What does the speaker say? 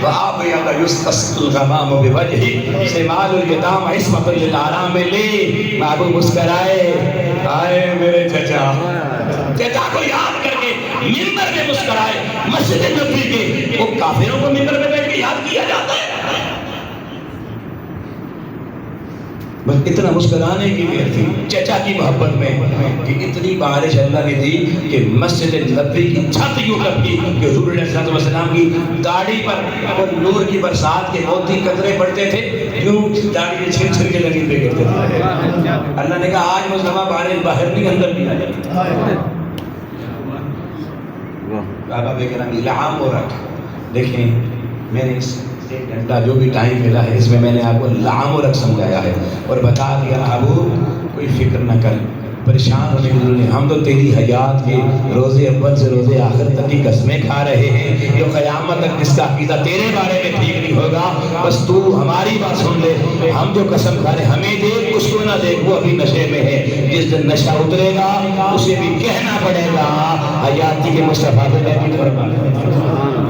وَأَبْيَضَ يُسْتَسْقِي الْغَمَامُ بِوَجْهِهِ شِمَالُ الْيَتَامَ عِصْمَةٌ لِلْآرَامِ لِي بابو مسکرائے آئے میرے چچا چچا کو یاد کر کے منبر میں مسکرائے مسجد نبوی کے وہ کافروں کو منبر میں بیٹھ کے یاد کیا جاتا ہے بس اتنا مسکرانے کی دیر تھی چچا کی محبت میں کہ اتنی بارش اللہ نے دی کہ مسجد نبوی کی چھت یوں لپکی کہ حضور علیہ السلام کی داڑھی پر اور نور کی برسات کے موتی قطرے پڑتے تھے یوں داڑھی میں چھن چھن کے زمین پہ گرتے تھے اللہ نے کہا آج مصطفیٰ بارش باہر نہیں اندر بھی آ جائے بابا بیکرام الہام ہو رکھ دیکھیں میں نے اس ایک گھنٹہ جو بھی ٹائم ملا ہے اس میں نے آپ کو لعام و رکھ سمجھایا ہے اور بتا دیا ابو کوئی فکر نہ کر پریشان ہونے کی ضرورت نہیں ہم تو تیری حیات کے روزے اول سے روزے آخر تک کی قسمیں کھا رہے ہیں جو قیامت تک جس کا عقیدہ تیرے بارے میں ٹھیک نہیں ہوگا بس تو ہماری بات سن لے ہم جو قسم کھا رہے ہمیں دیکھ اس کو نہ دیکھ وہ ابھی نشے میں ہے جس دن نشہ اترے گا اسے بھی کہنا پڑے گا حیاتی کے مصطفیٰ کو